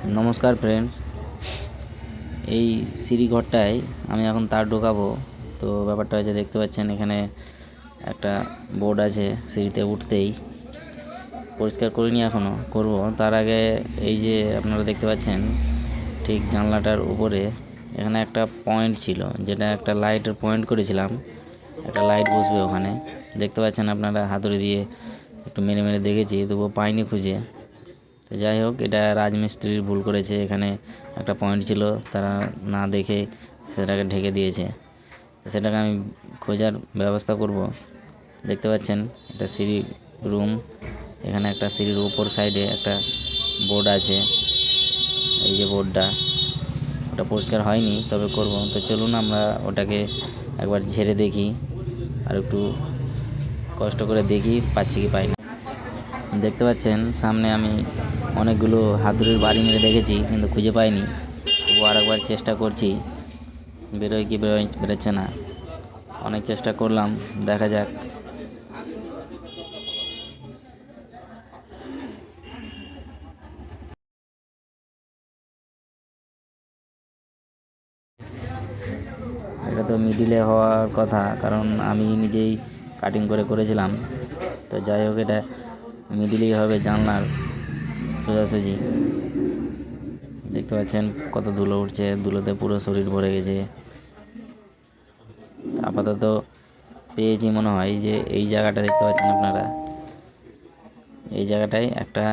নমস্কার ফ্রেন্ডস, এই সিঁড়ি ঘরটায় আমি এখন তার ঢোকাবো। তো ব্যাপারটা হচ্ছে, দেখতে পাচ্ছেন এখানে একটা বোর্ড আছে সিঁড়িতে উঠতেই। পরিষ্কার করিনি, এখনও করব। তার আগে এই যে আপনারা দেখতে পাচ্ছেন ঠিক জানলাটার উপরে এখানে একটা পয়েন্ট ছিল, যেটা একটা লাইটের পয়েন্ট করেছিলাম। একটা লাইট বসবে ওখানে, দেখতে পাচ্ছেন আপনারা। হাতুড়ি দিয়ে একটু মেরে মেরে দেখেছি, তবুও পাইনি খুঁজে। তো যাই হোক, এটা রাজমিস্ত্রির ভুল করেছে। এখানে একটা পয়েন্ট ছিল, তারা না দেখে সেটাকে ঢেকে দিয়েছে। সেটাকে আমি খোঁজার ব্যবস্থা করব। দেখতে পাচ্ছেন এটা সিঁড়ি রুম। এখানে একটা সিঁড়ির উপর সাইডে একটা বোর্ড আছে, এই যে বোর্ডটা, ওটা পরিষ্কার হয়নি, তবে করব। তো চলুন আমরা ওটাকে একবার ঝেড়ে দেখি, আর একটু কষ্ট করে দেখি পাচ্ছি কি পাই না। দেখতে পাচ্ছেন সামনে আমি অনেকগুলো হাতুড়ির বাড়ি মেরে দেখেছি, কিন্তু খুঁজে পাইনি। তবু আরেকবার চেষ্টা করছি, বেরোয় কি বেরোচ্ছে না। অনেক চেষ্টা করলাম, দেখা যাক। এটা তো মিডিলে হওয়ার কথা, কারণ আমি নিজেই কাটিং করে করেছিলাম। তো যাই হোক, এটা মিডিলেই হবে, জানলার সোজাসুজি। দেখতে পাচ্ছেন কত ধুলো উঠছে, ধুলোতে পুরো শরীর ভরে গেছে। আপাতত পেয়েছি মনে হয়, যে এই জায়গাটা দেখতে পাচ্ছেন আপনারা, এই জায়গাটায় একটা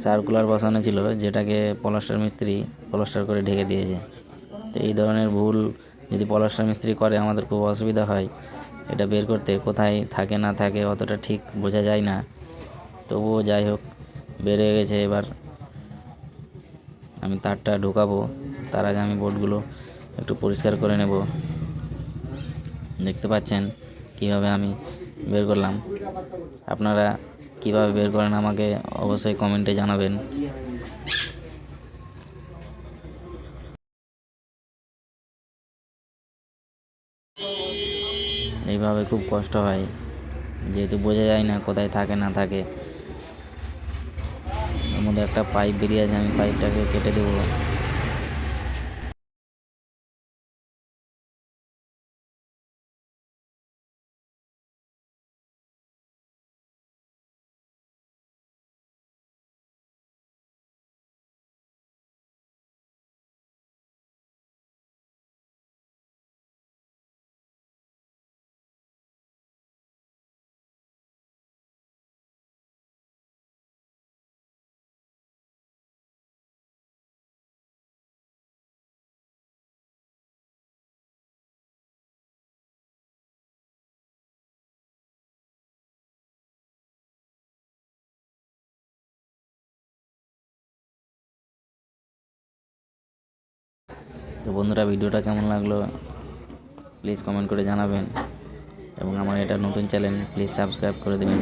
সার্কুলার বসানো ছিল, যেটাকে পলাস্টার মিস্ত্রি পলাস্টার করে ঢেকে দিয়েছে। তো এই ধরনের ভুল যদি পলাস্টার মিস্ত্রি করে, আমাদের খুব অসুবিধা হয় এটা বের করতে। কোথায় থাকে না থাকে অতটা ঠিক বোঝা যায় না। তবুও যাই হোক, বেড়ে গেছে। এবার আমি তারটা ঢোকাবো, তার আগে আমি বোর্ডগুলো একটু পরিষ্কার করে নেব। দেখতে পাচ্ছেন কিভাবে আমি বের করলাম। আপনারা কিভাবে বের করেন আমাকে অবশ্যই কমেন্টে জানাবেন। এইভাবে খুব কষ্ট হয়, যেহেতু বোঝা যায় না কোথায় থাকে না থাকে। এর মধ্যে একটা পাইপ বেরিয়ে আছে, আমি পাইপটাকে কেটে দেবো। তো বন্ধুরা, ভিডিওটা কেমন লাগলো প্লিজ কমেন্ট করে জানাবেন, এবং আমার এটা নতুন চ্যানেল, প্লিজ সাবস্ক্রাইব করে দেবেন।